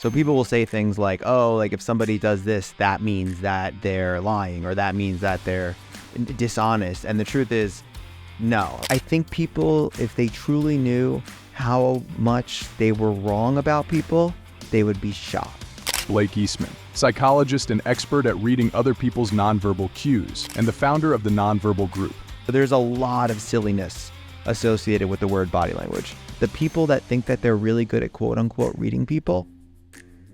So people will say things like, oh, like if somebody does this, that means that they're lying, or that means that they're dishonest. And the truth is, no. I think people, if they truly knew how much they were wrong about people, they would be shocked. Blake Eastman, psychologist and expert at reading other people's nonverbal cues, and the founder of the Nonverbal Group. There's a lot of silliness associated with the word body language. The people that think that they're really good at quote unquote reading people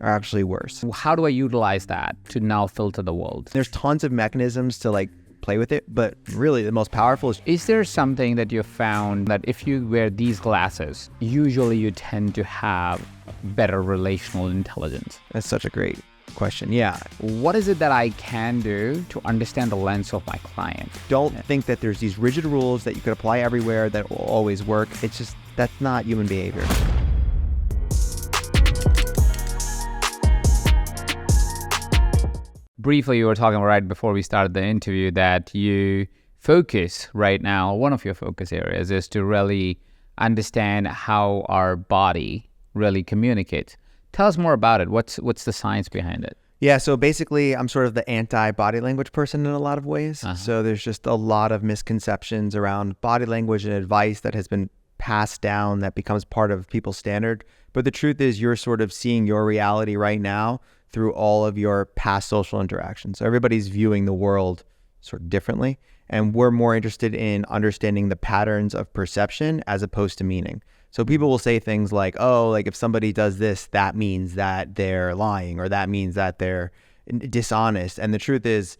are actually worse. How do I utilize that to now filter the world? There's tons of mechanisms to like play with it, but really the most powerful Is there something that you've found that if you wear these glasses, usually you tend to have better relational intelligence? That's such a great question. Yeah. What is it that I can do to understand the lens of my client? Don't think that there's these rigid rules that you could apply everywhere that will always work. It's just, that's not human behavior. Briefly, you were talking right before we started the interview that you focus right now, one of your focus areas is to really understand how our body really communicates. Tell us more about it. What's the science behind it? Yeah, so basically I'm sort of the anti-body language person in a lot of ways. So there's just a lot of misconceptions around body language and advice that has been passed down that becomes part of people's standard. But the truth is you're sort of seeing your reality right now through all of your past social interactions. So everybody's viewing the world sort of differently. And we're more interested in understanding the patterns of perception as opposed to meaning. So people will say things like, oh, like if somebody does this, that means that they're lying, or that means that they're dishonest. And the truth is,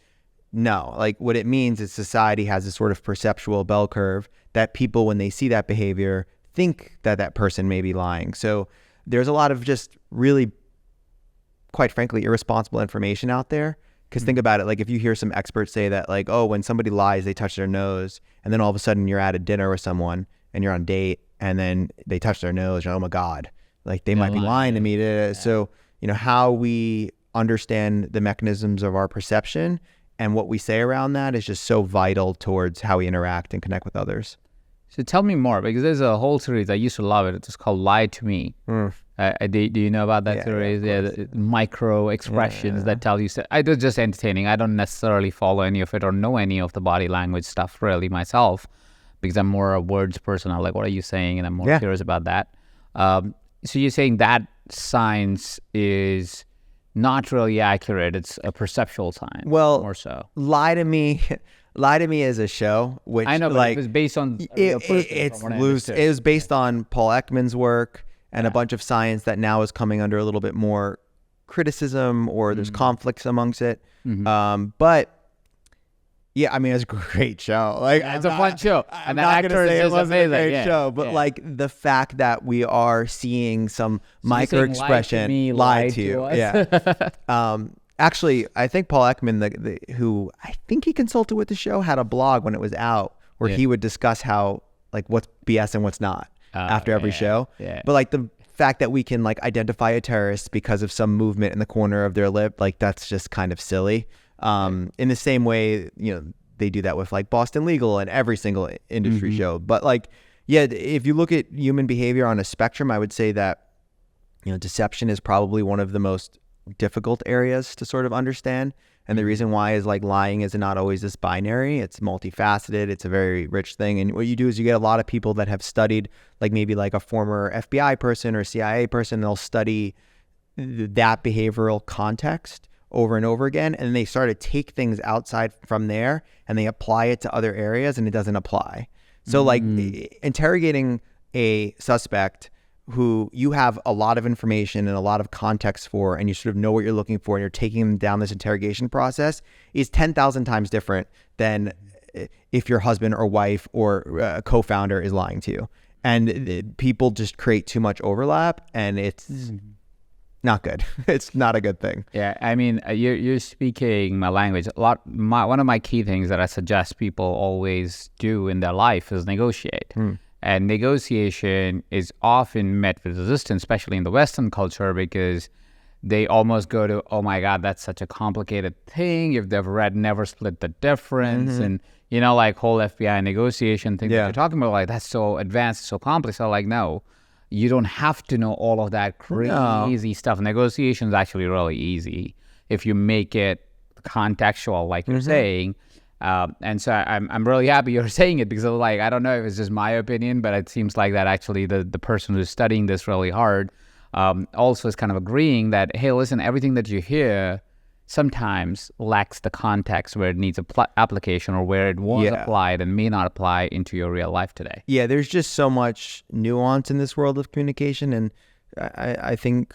no. Like what it means is society has a sort of perceptual bell curve that people, when they see that behavior, think that that person may be lying. So there's a lot of just really, quite frankly, irresponsible information out there. Because think about it, like if you hear some experts say that like, oh, when somebody lies, they touch their nose, and then all of a sudden you're at a dinner with someone and you're on a date and then they touch their nose, and oh my God, like they might be lying to me. Yeah. So, you know, how we understand the mechanisms of our perception and what we say around that is just so vital towards how we interact and connect with others. So tell me more, because there's a whole series, I used to love it. It's called Lie to Me. Do you know about that series? Yeah, the micro expressions that tell you. It was just entertaining. I don't necessarily follow any of it or know any of the body language stuff really myself, because I'm more a words person. I'm like, what are you saying? And I'm more curious about that. So you're saying that science is not really accurate. It's a perceptual science. Well, more so. Lie to Me is a show, which I know, but like it was based on it was based on Paul Ekman's work and a bunch of science that now is coming under a little bit more criticism, or there's conflicts amongst it. But yeah, I mean, it's a great show. Like it's a fun show, and the actor is just amazing. A great amazing. show, but like the fact that we are seeing some micro expression lie to you. Actually, I think Paul Ekman, who I think he consulted with the show, had a blog when it was out where he would discuss how like what's BS and what's not after every show. But like the fact that we can like identify a terrorist because of some movement in the corner of their lip, like that's just kind of silly. In the same way, you know, they do that with like Boston Legal and every single industry show. But like, yeah, if you look at human behavior on a spectrum, I would say that, you know, deception is probably one of the most difficult areas to sort of understand. And the reason why is like lying is not always this binary. It's multifaceted. It's a very rich thing. And what you do is you get a lot of people that have studied like maybe like a former FBI person or CIA person. They'll study that behavioral context over and over again. And they start to take things outside from there and they apply it to other areas and it doesn't apply. So like interrogating a suspect who you have a lot of information and a lot of context for, and you sort of know what you're looking for, and you're taking them down this interrogation process is 10,000 times different than if your husband or wife or a co-founder is lying to you. And people just create too much overlap, and it's not good. It's not a good thing. Yeah, I mean, you're speaking my language. One of my key things that I suggest people always do in their life is negotiate. And negotiation is often met with resistance, especially in the Western culture, because they almost go to, oh my God, that's such a complicated thing. If they've read Never Split the Difference and, you know, like whole FBI negotiation thing that you're talking about, like that's so advanced, so complex. So like, no, you don't have to know all of that crazy stuff. Negotiation is actually really easy if you make it contextual, like you're saying. And so I'm really happy you're saying it, because like, I don't know if it's just my opinion, but it seems like that actually the person who's studying this really hard also is kind of agreeing that, hey, listen, everything that you hear sometimes lacks the context where it needs application, or where it was applied and may not apply into your real life today. Yeah, there's just so much nuance in this world of communication, and I think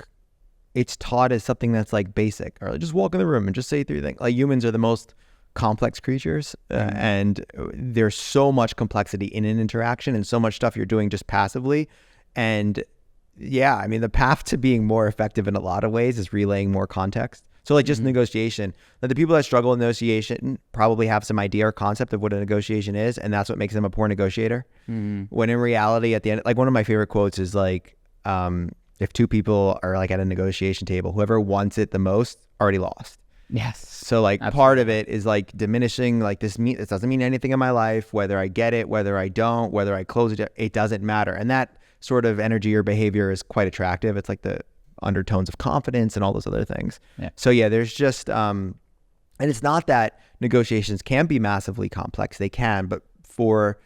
it's taught as something that's like basic, or like, just walk in the room and just say 3 things. Like, humans are the most complex creatures, and there's so much complexity in an interaction, and so much stuff you're doing just passively. And yeah, I mean, the path to being more effective in a lot of ways is relaying more context. So like just negotiation, like the people that struggle in negotiation probably have some idea or concept of what a negotiation is, and that's what makes them a poor negotiator. When in reality, at the end, like one of my favorite quotes is like, if 2 people are like at a negotiation table, whoever wants it the most already lost. Yes. So like part of it is like diminishing, like this doesn't mean anything in my life, whether I get it, whether I don't, whether I close it doesn't matter. And that sort of energy or behavior is quite attractive. It's like the undertones of confidence and all those other things. So yeah, there's just and it's not that negotiations can be massively complex. They can, but for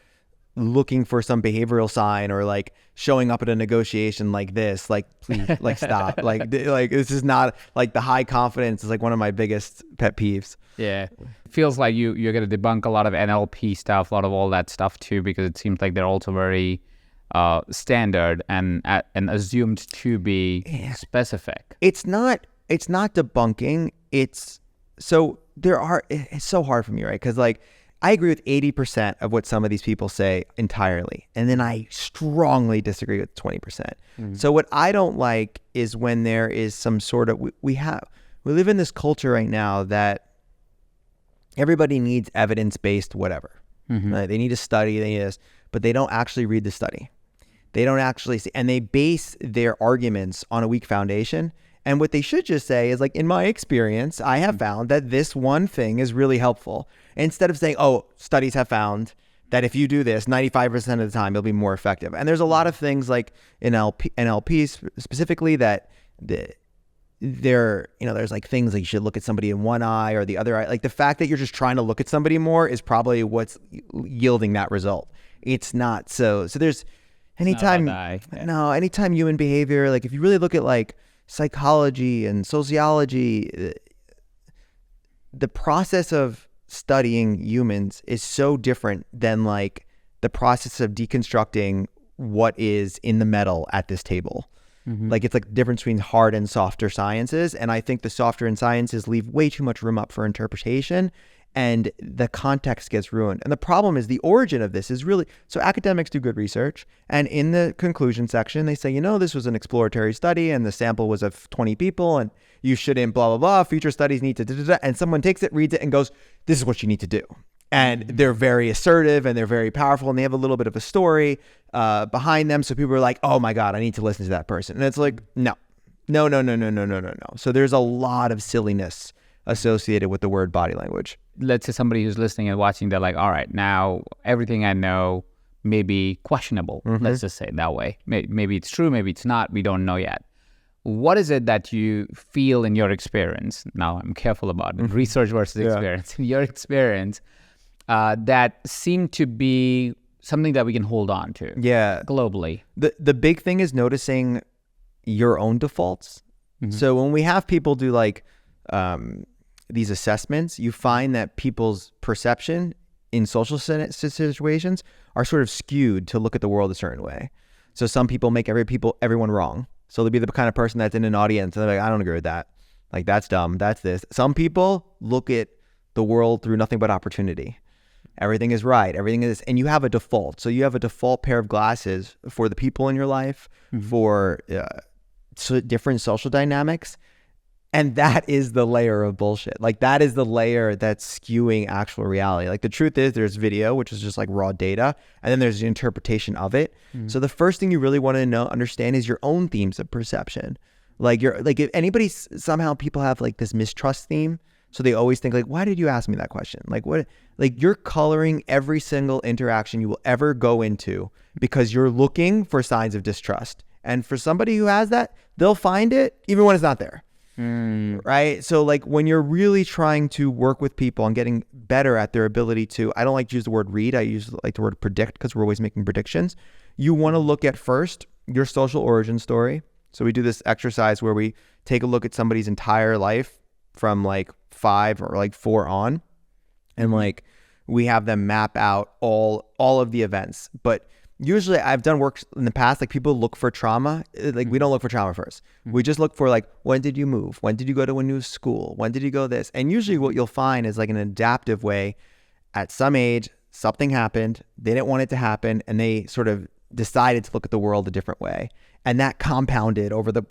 looking for some behavioral sign, or like showing up at a negotiation like this, like, please, like, stop. like this is not, like, the high confidence is like one of my biggest pet peeves. Yeah. It feels like you're going to debunk a lot of NLP stuff, a lot of all that stuff too, because it seems like they're also very standard and assumed to be specific. It's not debunking. It's so it's so hard for me, right? Because like, I agree with 80% of what some of these people say entirely, and then I strongly disagree with 20%. So what I don't like is when there is some sort of, we live in this culture right now that everybody needs evidence-based whatever. Right? They need to study, they need this, but they don't actually read the study. They don't actually see, and they base their arguments on a weak foundation. And what they should just say is like, in my experience, I have found that this one thing is really helpful. Instead of saying, oh, studies have found that if you do this 95% of the time, you'll be more effective. And there's a lot of things like in NLP specifically that there's like things like you should look at somebody in one eye or the other eye. Like the fact that you're just trying to look at somebody more is probably what's yielding that result. It's not so there's anytime human behavior, like if you really look at like psychology and sociology, the process of studying humans is so different than like the process of deconstructing what is in the metal at this table. Like it's like the difference between hard and softer sciences, and I think the softer and sciences leave way too much room up for interpretation, and the context gets ruined. And the problem is the origin of this is really, so academics do good research, and in the conclusion section they say, this was an exploratory study and the sample was of 20 people and you shouldn't blah blah blah, future studies need to and someone takes it, reads it, and goes, this is what you need to do. And they're very assertive and they're very powerful and they have a little bit of a story behind them, so people are like, oh my god, I need to listen to that person. And it's like, no. So there's a lot of silliness associated with the word body language. Let's say somebody who's listening and watching, they're like, all right, now everything I know may be questionable. Let's just say it that way. Maybe it's true, maybe it's not. We don't know yet. What is it that you feel in your experience? Now I'm careful about it. Research versus experience. In your experience, that seem to be something that we can hold on to globally. The big thing is noticing your own defaults. So when we have people do like these assessments, you find that people's perception in social situations are sort of skewed to look at the world a certain way. So some people make everyone wrong. So they'll be the kind of person that's in an audience and they're like, I don't agree with that. Like, that's dumb. That's this. Some people look at the world through nothing but opportunity. Everything is right. Everything is, and you have a default. So you have a default pair of glasses for the people in your life, for different social dynamics. And that is the layer of bullshit. Like, that is the layer that's skewing actual reality. Like, the truth is there's video, which is just like raw data, and then there's the interpretation of it. So the first thing you really want to understand is your own themes of perception. Like, if anybody, somehow people have like this mistrust theme. So they always think like, why did you ask me that question? Like, what, like, you're coloring every single interaction you will ever go into because you're looking for signs of distrust. And for somebody who has that, they'll find it even when it's not there. Right? So like when you're really trying to work with people and getting better at their ability to, I don't like to use the word read, I use like the word predict because we're always making predictions. You want to look at first your social origin story. So we do this exercise where we take a look at somebody's entire life from like 5 or like 4 on, and like we have them map out all of the events. But usually I've done work in the past, like people look for trauma. Like we don't look for trauma first. We just look for like, when did you move? When did you go to a new school? When did you go this? And usually what you'll find is like an adaptive way. At some age, something happened. They didn't want it to happen. And they sort of decided to look at the world a different way. And that compounded over the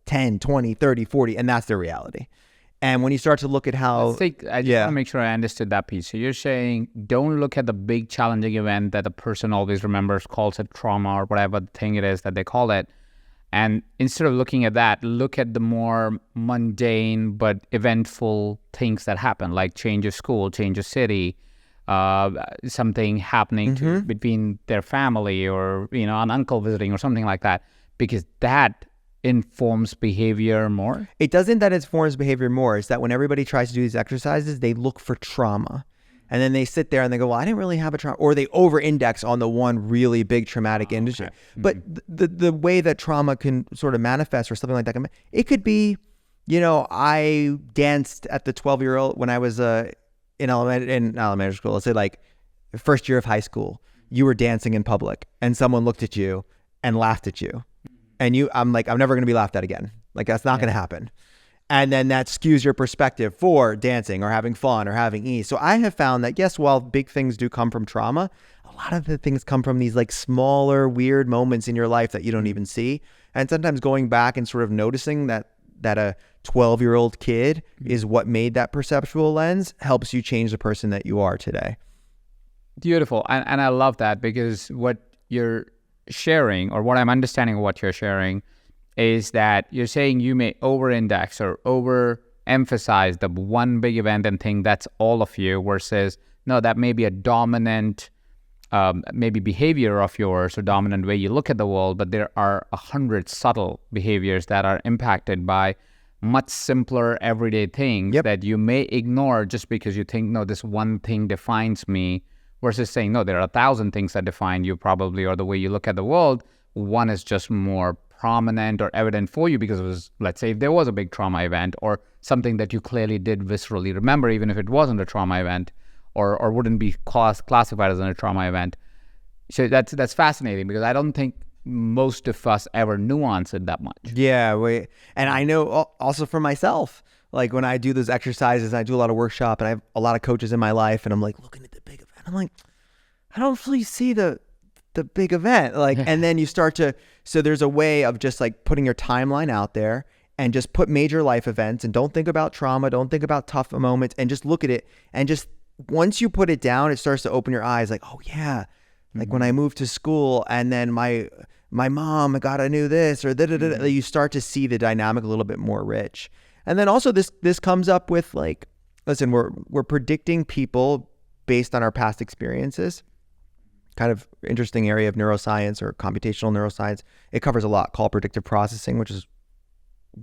10, 20, 30, 40. And that's their reality. And when you start to look at how... I just want to make sure I understood that piece. So you're saying don't look at the big challenging event that the person always remembers, calls it trauma or whatever the thing it is that they call it. And instead of looking at that, look at the more mundane but eventful things that happen, like change of school, change of city, something happening between their family, or an uncle visiting or something like that. Because that informs behavior more? It doesn't that it informs behavior more. It's that when everybody tries to do these exercises, they look for trauma. And then they sit there and they go, well, I didn't really have a trauma. Or they over-index on the one really big traumatic incident. Okay. But the way that trauma can sort of manifest or something like that, it could be, I danced at the 12-year-old when I was in elementary school. Let's say like first year of high school. You were dancing in public and someone looked at you and laughed at you. And I'm like, I'm never going to be laughed at again. Like, that's not going to happen. And then that skews your perspective for dancing or having fun or having ease. So I have found that, yes, while big things do come from trauma, a lot of the things come from these like smaller, weird moments in your life that you don't even see. And sometimes going back and sort of noticing that a 12-year-old kid is what made that perceptual lens helps you change the person that you are today. Beautiful. And I love that, because what you're sharing, or what I'm understanding of what you're sharing, is that you're saying you may over-index or over-emphasize the one big event and think that's all of you, versus no, that may be a dominant maybe behavior of yours or dominant way you look at the world, but there are 100 subtle behaviors that are impacted by much simpler everyday things that you may ignore just because you think, no, this one thing defines me, versus saying, no, there are 1,000 things that define you probably, or the way you look at the world. One is just more prominent or evident for you because it was, let's say, if there was a big trauma event or something that you clearly did viscerally remember, even if it wasn't a trauma event, or wouldn't be classified as a trauma event. So that's fascinating, because I don't think most of us ever nuance it that much. Yeah, and I know also for myself, like when I do those exercises, I do a lot of workshop, and I have a lot of coaches in my life, and I'm like looking at the big event. I'm like, I don't really see the big event. Like, and then you start to, so there's a way of just like putting your timeline out there and just put major life events, and don't think about trauma, don't think about tough moments, and just look at it. And just once you put it down, it starts to open your eyes like, oh yeah, like when I moved to school and then my mom got a new this or you start to see the dynamic a little bit more rich. And then also this comes up with like, listen, we're predicting people based on our past experiences. Kind of interesting area of neuroscience or computational neuroscience. It covers a lot called predictive processing, which is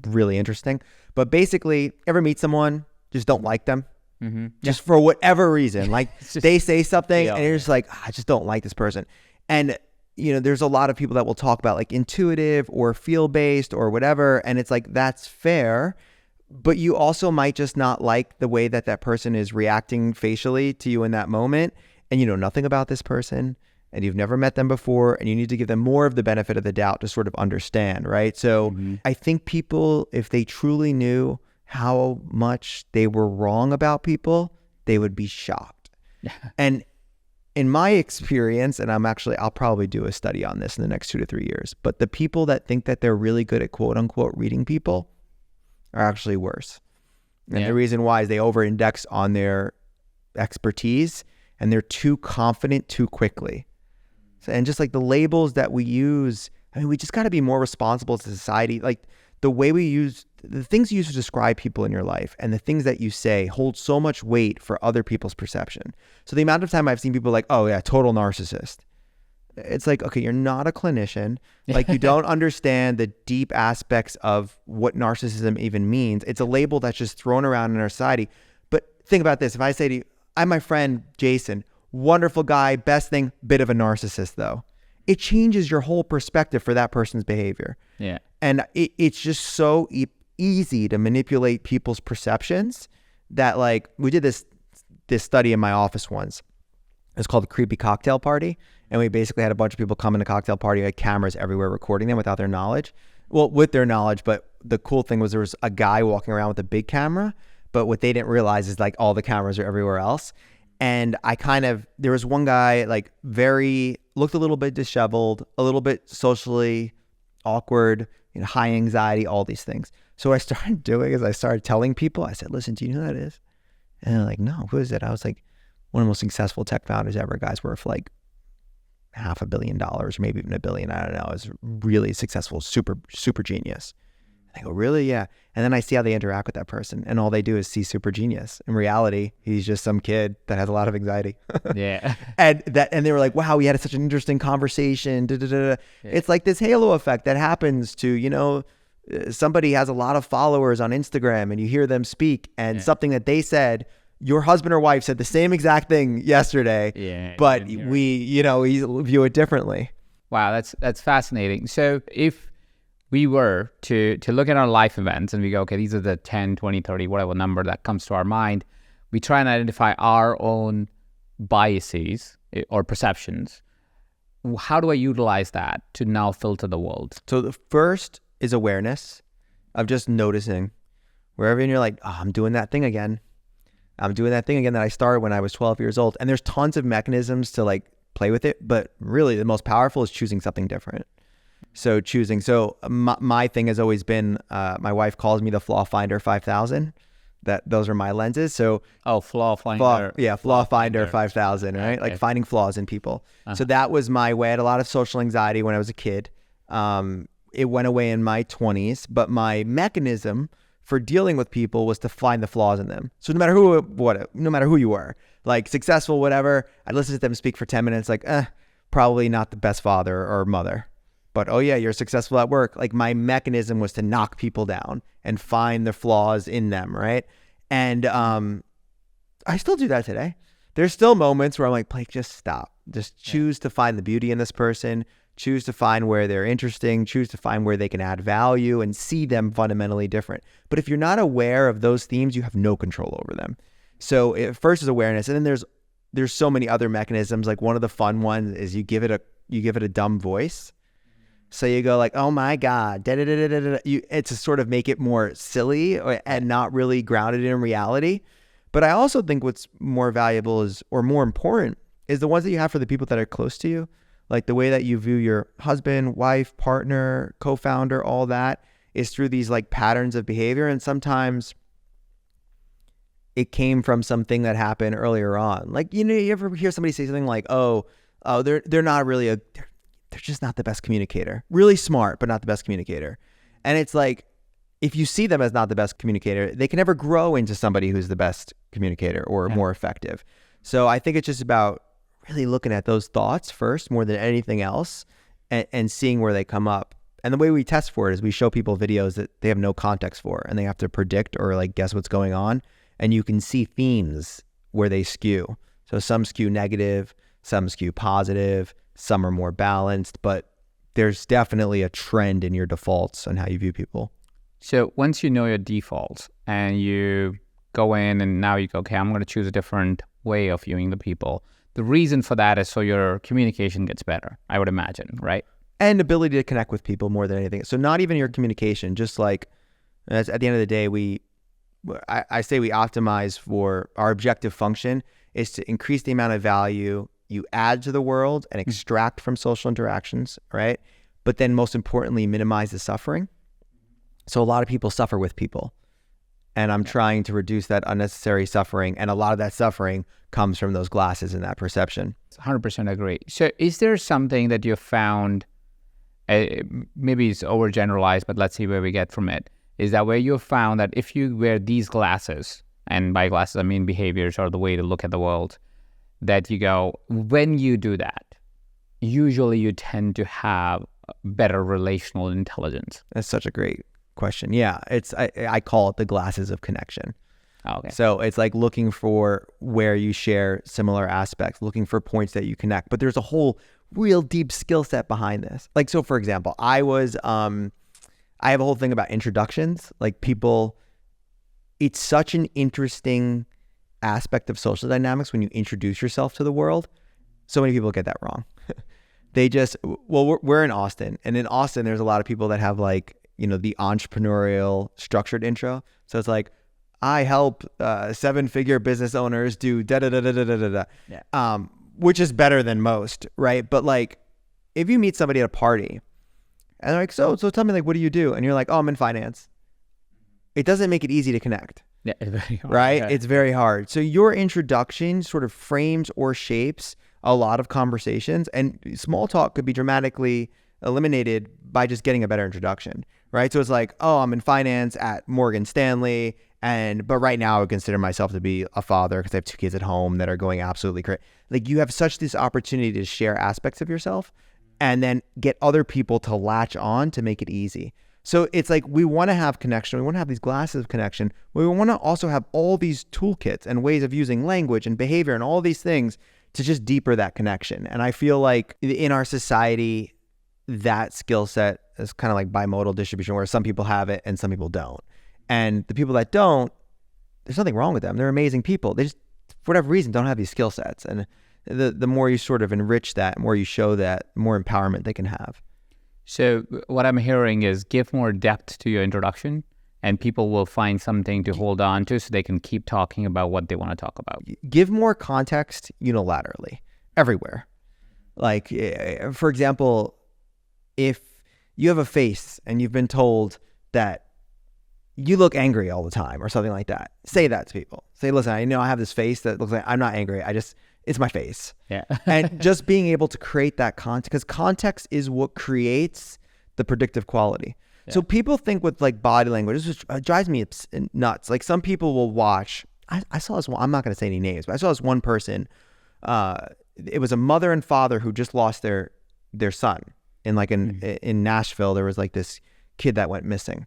really interesting. But basically, ever meet someone, just don't like them, just for whatever reason. Like they say something and you're just like, I just don't like this person. And there's a lot of people that will talk about like intuitive or feel-based or whatever. And it's like, that's fair. But you also might just not like the way that person is reacting facially to you in that moment. And you know nothing about this person, and you've never met them before, and you need to give them more of the benefit of the doubt to sort of understand, right? So I think people, if they truly knew how much they were wrong about people, they would be shocked. And in my experience, and I'll probably do a study on this in the next 2 to 3 years, but the people that think that they're really good at quote unquote reading people are actually worse. And the reason why is they over-index on their expertise, and they're too confident too quickly. And just like the labels that we use, I mean, we just got to be more responsible as a society. Like the way we use, the things you use to describe people in your life and the things that you say hold so much weight for other people's perception. So the amount of time I've seen people like, oh yeah, total narcissist. It's like, okay, you're not a clinician. Like, you don't understand the deep aspects of what narcissism even means. It's a label that's just thrown around in our society. But think about this. If I say to you, I'm my friend Jason, wonderful guy, best thing, bit of a narcissist though. It changes your whole perspective for that person's behavior. Yeah. And it's just so easy to manipulate people's perceptions that, like, we did this study in my office once. It's called the Creepy Cocktail Party. And we basically had a bunch of people come in a cocktail party, like cameras everywhere recording them without their knowledge. Well, with their knowledge, but the cool thing was there was a guy walking around with a big camera, but what they didn't realize is like all the cameras are everywhere else. And there was one guy like looked a little bit disheveled, a little bit socially awkward, high anxiety, all these things. So what I started doing is I started telling people, I said, listen, do you know who that is? And they're like, no, who is it? I was like, one of the most successful tech founders ever, guy's worth like $500 million, or maybe even $1 billion. I don't know. It's really successful, super, super genius. And I go, really? Yeah. And then I see how they interact with that person, and all they do is see super genius. In reality, he's just some kid that has a lot of anxiety. Yeah. And they were like, wow, we had such an interesting conversation. Yeah. It's like this halo effect that happens to, somebody has a lot of followers on Instagram and you hear them speak, and something that they said, your husband or wife said the same exact thing yesterday, but we view it differently. Wow, that's fascinating. So if we were to look at our life events and we go, okay, these are the 10, 20, 30, whatever number that comes to our mind, we try and identify our own biases or perceptions. How do I utilize that to now filter the world? So the first is awareness of just noticing wherever you're like, oh, I'm doing that thing again. I'm doing that thing again that I started when I was 12 years old. And there's tons of mechanisms to like play with it, but really the most powerful is choosing something different. So my thing has always been, my wife calls me the Flaw Finder 5000. Those are my lenses. So Flaw Finder. Flaw Finder 5000, right? Okay. Like finding flaws in people. Uh-huh. So that was my way. I had a lot of social anxiety when I was a kid. It went away in my 20s, but my mechanism for dealing with people was to find the flaws in them. So no matter who you were, like successful, whatever, I'd listen to them speak for 10 minutes, like, probably not the best father or mother, but oh yeah, you're successful at work. Like my mechanism was to knock people down and find the flaws in them, right? And I still do that today. There's still moments where I'm like, Blake, just stop. Just choose to find the beauty in this person. Choose to find where they're interesting, choose to find where they can add value and see them fundamentally different. But if you're not aware of those themes, you have no control over them. So first is awareness. And then there's so many other mechanisms. Like one of the fun ones is you give it a dumb voice. So you go like, oh my God, it's to sort of make it more silly and not really grounded in reality. But I also think what's more valuable or more important is the ones that you have for the people that are close to you. Like the way that you view your husband, wife, partner, co-founder, all that is through these like patterns of behavior. And sometimes it came from something that happened earlier on. Like, you ever hear somebody say something like, they're not really they're just not the best communicator. Really smart, but not the best communicator. And it's like, if you see them as not the best communicator, they can never grow into somebody who's the best communicator or more effective. So I think it's just about really looking at those thoughts first more than anything else and seeing where they come up. And the way we test for it is we show people videos that they have no context for and they have to predict or like guess what's going on. And you can see themes where they skew. So some skew negative, some skew positive, some are more balanced, but there's definitely a trend in your defaults on how you view people. So once you know your defaults and you go in and now you go, okay, I'm going to choose a different way of viewing the people. The reason for that is so your communication gets better, I would imagine, right? And ability to connect with people more than anything. So not even your communication, just like at the end of the day, I say we optimize for our objective function is to increase the amount of value you add to the world and extract from social interactions, right? But then most importantly, minimize the suffering. So a lot of people suffer with people. And I'm trying to reduce that unnecessary suffering. And a lot of that suffering comes from those glasses and that perception. 100% agree. So is there something that you found, maybe it's overgeneralized, but let's see where we get from it, is that where you found that if you wear these glasses, and by glasses I mean behaviors or the way to look at the world, that you go, when you do that, usually you tend to have better relational intelligence? That's such a great question. Yeah, I call it the glasses of connection. Oh, okay. So it's like looking for where you share similar aspects, looking for points that you connect. But there's a whole real deep skill set behind this. Like, so for example, I have a whole thing about introductions. Like people, it's such an interesting aspect of social dynamics when you introduce yourself to the world. So many people get that wrong. They just, well, we're in Austin, and in Austin, there's a lot of people that have like, the entrepreneurial structured intro. So it's like, I help 7-figure business owners do da da da da da da da. Yeah. Which is better than most, right? But like, if you meet somebody at a party, and they're like, so tell me, like, what do you do? And you're like, oh, I'm in finance. It doesn't make it easy to connect. Yeah, it's very hard. Right? Yeah. It's very hard. So your introduction sort of frames or shapes a lot of conversations, and small talk could be dramatically eliminated by just getting a better introduction, right? So it's like, oh, I'm in finance at Morgan Stanley, but right now I would consider myself to be a father because I have 2 kids at home that are going absolutely crazy. Like you have such this opportunity to share aspects of yourself and then get other people to latch on to make it easy. So it's like we want to have connection. We want to have these glasses of connection. We want to also have all these toolkits and ways of using language and behavior and all these things to just deeper that connection. And I feel like in our society, that skill set is kind of like bimodal distribution where some people have it and some people don't. And the people that don't, there's nothing wrong with them. They're amazing people. They just, for whatever reason, don't have these skill sets. And the more you sort of enrich that, the more you show that, the more empowerment they can have. So what I'm hearing is give more depth to your introduction, and people will find something to hold on to so they can keep talking about what they want to talk about. Give more context unilaterally, everywhere. Like, for example, if you have a face and you've been told that you look angry all the time or something like that, say that to people. Say, listen, I know I have this face that looks like I'm not angry. It's my face. Yeah. And just being able to create that context, because context is what creates the predictive quality. Yeah. So people think with like body language, this drives me nuts. Like some people will watch, I saw this one, I'm not going to say any names, but I saw this one person, it was a mother and father who just lost their son in Nashville. There was like this kid that went missing.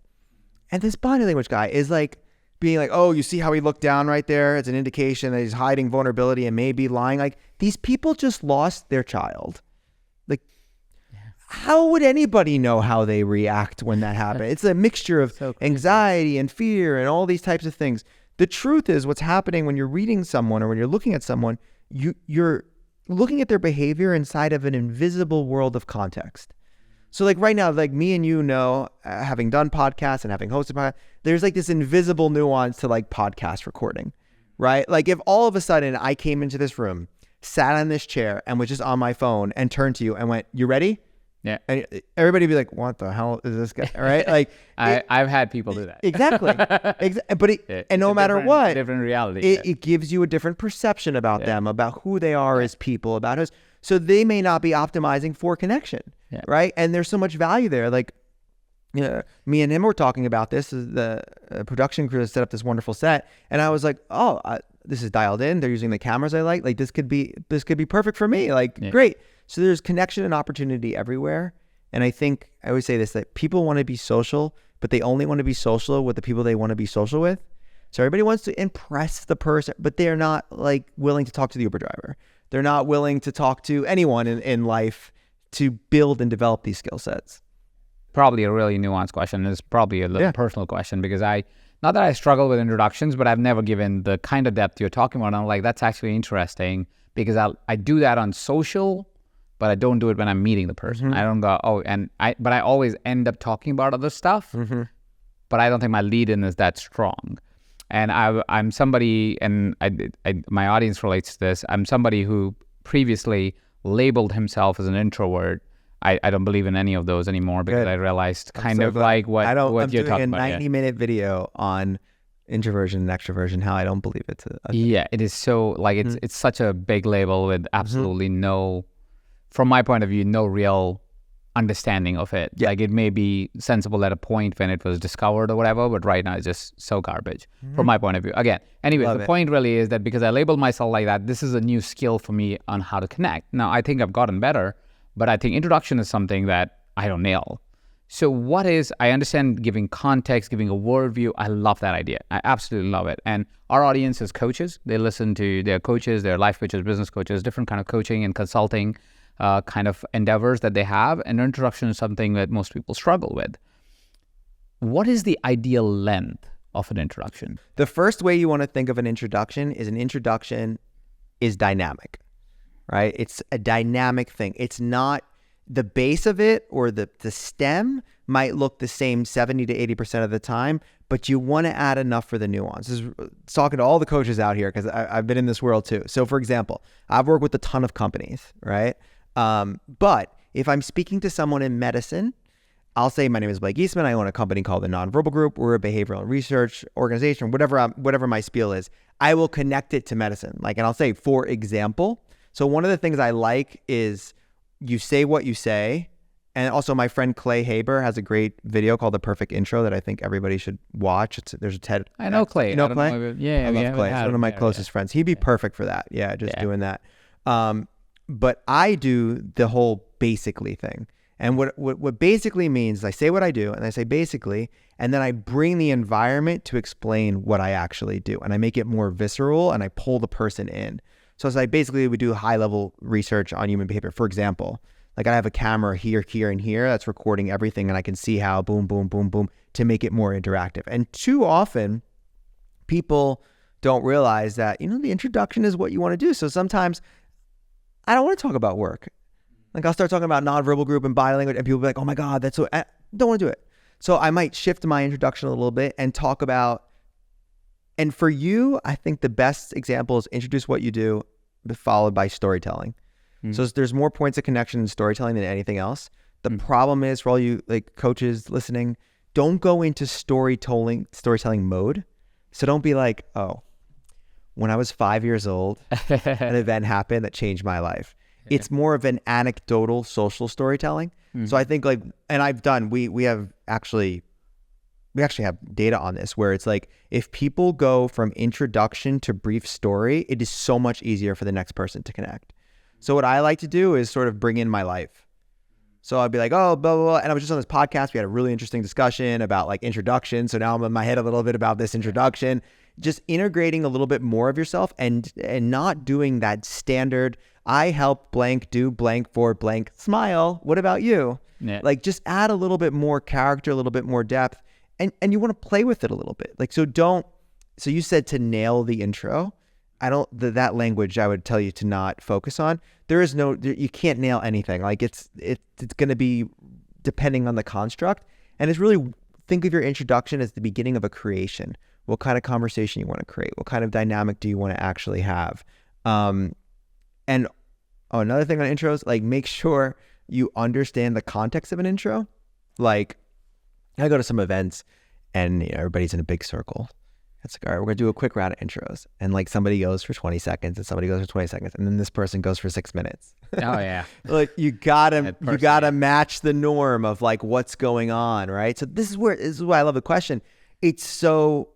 And this body language guy is like being like, oh, you see how he looked down right there? It's an indication that he's hiding vulnerability and maybe lying. Like these people just lost their child. Like, how would anybody know how they react when that happens? It's a mixture of anxiety and fear and all these types of things. The truth is what's happening when you're reading someone or when you're looking at someone, you're looking at their behavior inside of an invisible world of context. So like right now, like me and you know, having done podcasts and having hosted podcasts, there's like this invisible nuance to like podcast recording, right? Like if all of a sudden I came into this room, sat on this chair and was just on my phone and turned to you and went, you ready? Yeah. And everybody would be like, what the hell is this guy? Right? Like I've had people do that. Exactly. But and no matter what, different reality. It gives you a different perception about them, about who they are as people, about us. So they may not be optimizing for connection, right? And there's so much value there. Like, me and him were talking about this. The production crew has set up this wonderful set, and I was like, oh, this is dialed in. They're using the cameras I like. Like this could be perfect for me. Like great. So there's connection and opportunity everywhere. And I think I always say this, that people want to be social, but they only want to be social with the people they want to be social with. So everybody wants to impress the person, but they're not like willing to talk to the Uber driver. They're not willing to talk to anyone in life to build and develop these skill sets. Probably a really nuanced question. It's probably a little personal question because not that I struggle with introductions, but I've never given the kind of depth you're talking about. And I'm like, that's actually interesting because I do that on social, but I don't do it when I'm meeting the person. I don't go, but I always end up talking about other stuff, but I don't think my lead-in is that strong. And I'm somebody, and my audience relates to this, I'm somebody who previously labeled himself as an introvert. I don't believe in any of those anymore because I realized kind of like what you're talking about. I'm doing a 90-minute video on introversion and extroversion, how I don't believe it. It is so, like, it's such a big label with absolutely no, from my point of view, no real understanding of it. Like it may be sensible at a point when it was discovered or whatever, but right now it's just so garbage from my point of view. Again, anyways, the point really is that because I labeled myself like that, this is a new skill for me on how to connect. Now, I think I've gotten better, But I think introduction is something that I don't nail. So I understand giving context, giving a worldview. I love that idea. I absolutely love it. And our audience is coaches. They listen to their coaches, their life coaches, business coaches, different kind of coaching and consulting kind of endeavors that they have. And introduction is something that most people struggle with. What is the ideal length of an introduction? The first way you want to think of an introduction is dynamic, right? It's a dynamic thing. It's not the base of it, or the stem might look the same 70 to 80% of the time, but you want to add enough for the nuance. This is talking to all the coaches out here, because I've been in this world too. So for example, I've worked with a ton of companies, right? But if I'm speaking to someone in medicine, I'll say, my name is Blake Eastman. I own a company called the Nonverbal Group. We're a behavioral research organization, whatever my spiel is. I will connect it to medicine. And I'll say, for example, so one of the things I like is you say what you say. And also my friend Clay Haber has a great video called The Perfect Intro that I think everybody should watch. There's a TED. I know Clay. You know Clay? I love Clay. He's one of my closest friends. He'd be perfect for that. Yeah, doing that. But I do the whole basically thing. And what basically means is I say what I do, and I say basically, and then I bring the environment to explain what I actually do. And I make it more visceral, and I pull the person in. So it's basically we do high level research on human behavior. For example, I have a camera here, and here that's recording everything, and I can see how boom, boom, boom, boom to make it more interactive. And too often people don't realize that, the introduction is what you want to do. So sometimes I don't want to talk about work. I'll start talking about nonverbal group and body language, and people will be like, oh my God, I don't want to do it. So I might shift my introduction a little bit and talk about, and for you, I think the best example is introduce what you do, followed by storytelling. So there's more points of connection in storytelling than anything else. The problem is, for all you coaches listening, don't go into storytelling mode. So don't be like, oh, when I was 5 years old, an event happened that changed my life. It's more of an anecdotal social storytelling. So I think we actually have data on this, where it's if people go from introduction to brief story, it is so much easier for the next person to connect. So what I like to do is sort of bring in my life. So I'd be like, oh, blah, blah, blah. And I was just on this podcast. We had a really interesting discussion about introduction. So now I'm in my head a little bit about this introduction, just integrating a little bit more of yourself and not doing that standard, I help blank do blank for blank smile. What about you? Yeah. Just add a little bit more character, a little bit more depth, and you want to play with it a little bit. So you said to nail the intro. That language I would tell you to not focus on. You can't nail anything. It's going to be depending on the construct. And it's really, think of your introduction as the beginning of a creation. What kind of conversation you want to create? What kind of dynamic do you want to actually have? And another thing on intros, make sure you understand the context of an intro. I go to some events and everybody's in a big circle. It's all right, we're going to do a quick round of intros. And somebody goes for 20 seconds and somebody goes for 20 seconds. And then this person goes for 6 minutes. Oh yeah. You gotta match the norm of what's going on, right? So this is why I love the question. It's so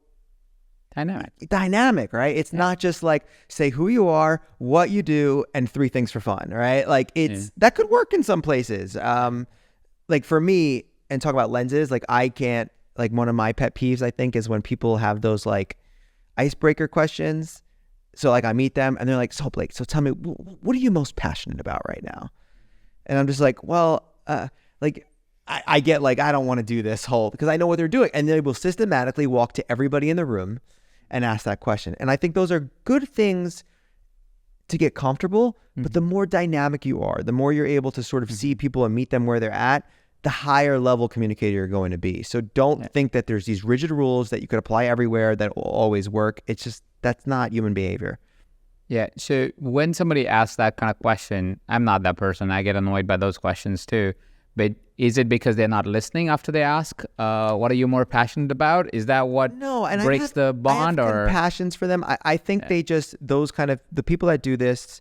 dynamic, right? It's not just say who you are, what you do, and 3 things for fun, right? That could work in some places. For me, and talk about lenses, I can't, one of my pet peeves, I think, is when people have those icebreaker questions. So I meet them and they're like, so Blake, so tell me, what are you most passionate about right now? And I'm just well, I get I don't want to do this whole, because I know what they're doing. And they will systematically walk to everybody in the room and ask that question. And I think those are good things to get comfortable, but the more dynamic you are, the more you're able to sort of see people and meet them where they're at, the higher level communicator you're going to be. So don't think that there's these rigid rules that you could apply everywhere that will always work. It's just, that's not human behavior. Yeah. So when somebody asks that kind of question, I'm not that person. I get annoyed by those questions too. But is it because they're not listening after they ask, what are you more passionate about? Is that what breaks the bond? I have passions for them. I think they just, the people that do this,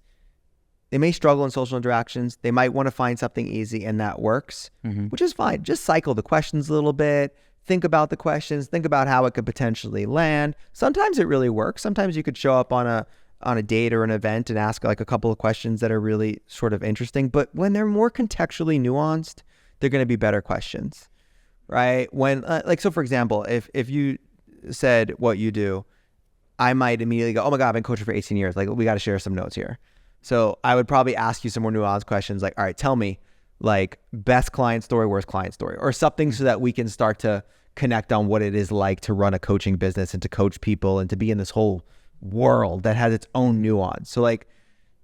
they may struggle in social interactions. They might want to find something easy, and that works, which is fine. Just cycle the questions a little bit. Think about the questions. Think about how it could potentially land. Sometimes it really works. Sometimes you could show up on on a date or an event and ask like a couple of questions that are really sort of interesting. But when they're more contextually nuanced, they're going to be better questions, right? When like, so for example, if you said what you do, I might immediately go, oh my God, I've been coaching for 18 years. Like, we got to share some notes here. So I would probably ask you some more nuanced questions like, all right, tell me like best client story, worst client story, or something so that we can start to connect on what it is like to run a coaching business and to coach people and to be in this whole world that has its own nuance. So like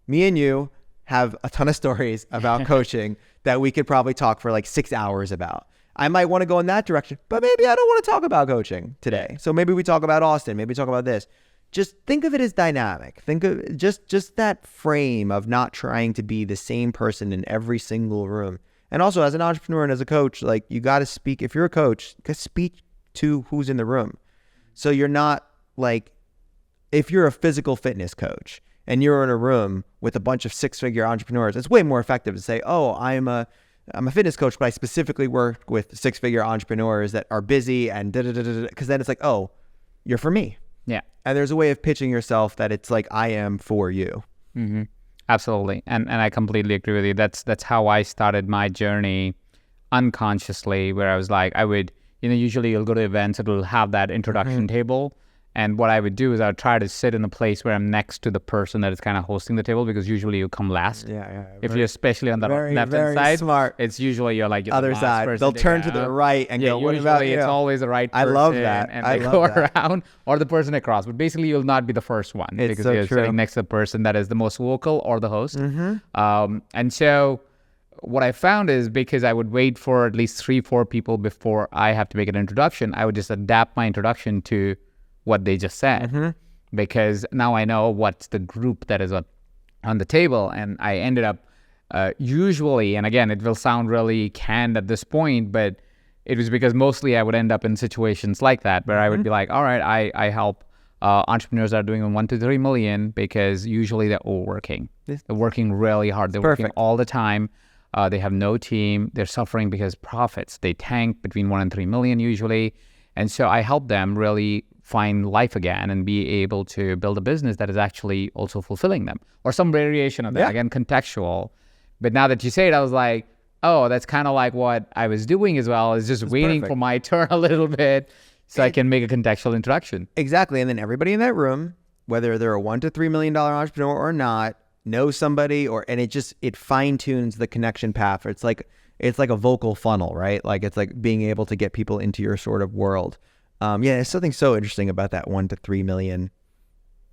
me and you have a ton of stories about coaching that we could probably talk for like 6 hours about. I might want to go in that direction, but maybe I don't want to talk about coaching today. So maybe we talk about Austin, maybe talk about this. Just think of it as dynamic. Think of just that frame of not trying to be the same person in every single room. And also as an entrepreneur and as a coach, like you got to speak, if you're a coach, speak to who's in the room. So you're not like, if you're a physical fitness coach and you're in a room with a bunch of 6-figure entrepreneurs, it's way more effective to say, oh, I'm a fitness coach, but I specifically work with 6-figure entrepreneurs that are busy and because then it's like, oh, you're for me. Yeah. And there's a way of pitching yourself that it's like, I am for you. Mm-hmm. Absolutely. And I completely agree with you. That's how I started my journey unconsciously, where I was like, I would, usually you'll go to events, it'll have that introduction table. And what I would do is I would try to sit in a place where I'm next to the person that is kind of hosting the table, because usually you come last. Yeah. If you're especially on the left-hand side, smart. It's usually you're like other side. They'll turn to the right and go, what about you? It's always the right person. I love that. And they go around, or the person across. But basically, you'll not be the first one because so you're true. sitting next to the person that is the most vocal or the host. Mm-hmm. And so what I found is, because I would wait for at least 3-4 people before I have to make an introduction, I would just adapt my introduction to what they just said, because now I know what's the group that is on the table. And I ended up usually, and again, it will sound really canned at this point, but it was because mostly I would end up in situations like that, where I would be like, all right, I help entrepreneurs that are doing 1 to 3 million, because usually they're overworking. They're working really hard. They're working all the time. They have no team. They're suffering because profits, they tank between 1 and 3 million usually. And so I help them really find life again and be able to build a business that is actually also fulfilling them, or some variation of that. Again, contextual. But now that you say it, I was like, oh, that's kind of like what I was doing as well, is just waiting for my turn a little bit so I can make a contextual introduction. Exactly. And then everybody in that room, whether they're a $1 to $3 million entrepreneur or not, knows somebody, and it fine tunes the connection path. It's like a vocal funnel, right? Like it's like being able to get people into your sort of world. There's something so interesting about that 1 to 3 million.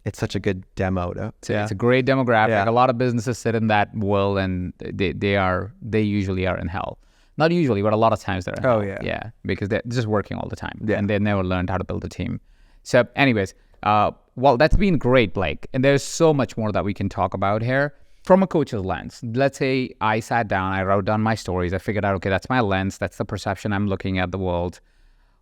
It's such a good demo. It's a great demographic. Yeah. A lot of businesses sit in that world, and they usually are in hell. Not usually, but a lot of times they're in hell. Yeah, because they're just working all the time, and they never learned how to build a team. So anyways, well, that's been great, Blake. And there's so much more that we can talk about here. From a coach's lens, let's say I sat down, I wrote down my stories, I figured out, okay, that's my lens, that's the perception I'm looking at the world.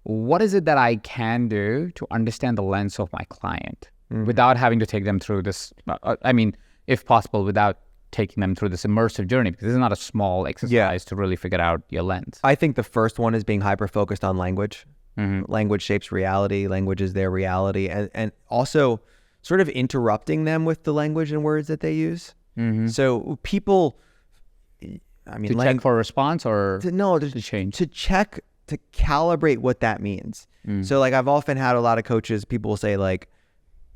What is it that I can do to understand the lens of my client without having to take them through this, if possible, without taking them through this immersive journey? Because this is not a small exercise to really figure out your lens. I think the first one is being hyper-focused on language. Language shapes reality. Language is their reality. And also sort of interrupting them with the language and words that they use. So people, to check for a response, or to change? To check, to calibrate what that means. So like I've often had a lot of coaches, people will say like,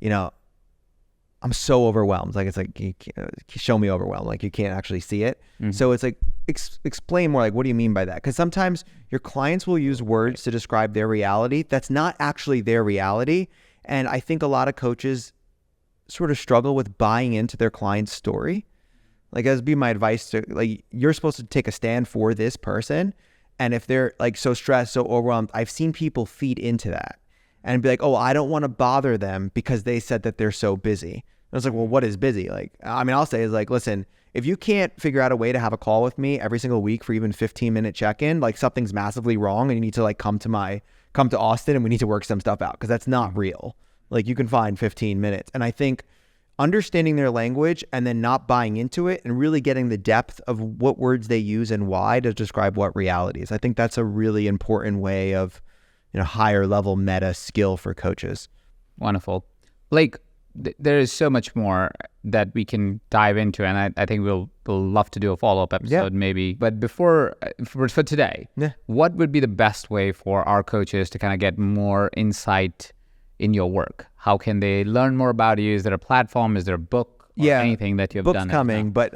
I'm so overwhelmed. Like it's like, show me overwhelmed. Like you can't actually see it. So it's like, explain more, like, what do you mean by that? Because sometimes your clients will use words to describe their reality that's not actually their reality. And I think a lot of coaches sort of struggle with buying into their client's story. Like that'd be my advice to, like, you're supposed to take a stand for this person. And if they're like so stressed, so overwhelmed, I've seen people feed into that and be like, oh, I don't want to bother them because they said that they're so busy. And it's like, well, what is busy? Like, I'll say is like, listen, if you can't figure out a way to have a call with me every single week for even 15-minute check-in, like something's massively wrong and you need to like come to Austin and we need to work some stuff out, because that's not real. Like you can find 15 minutes. And I think understanding their language and then not buying into it and really getting the depth of what words they use and why to describe what reality is. I think that's a really important way of, higher level meta skill for coaches. Wonderful. Blake, there is so much more that we can dive into, and I think we'll love to do a follow-up episode maybe. But before for today, what would be the best way for our coaches to kind of get more insight in your work? How can they learn more about you? Is there a platform? Is there a book? Or anything that you've done? Book's coming, but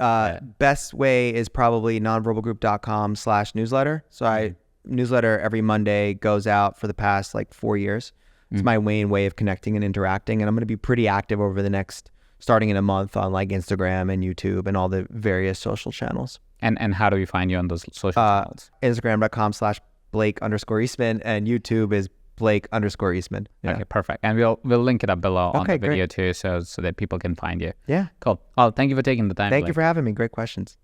best way is probably nonverbalgroup.com/newsletter. So newsletter every Monday goes out for the past like 4 years. It's my main way of connecting and interacting, and I'm going to be pretty active over the next, starting in a month, on like Instagram and YouTube and all the various social channels. And how do we find you on those social channels? Instagram.com/Blake_Eastman, and YouTube is Blake_Eastman. Yeah. Okay, perfect. And we'll link it up below on the video too, so that people can find you. Yeah. Cool. Well, thank you for taking the time. Thank you for having me. Great questions.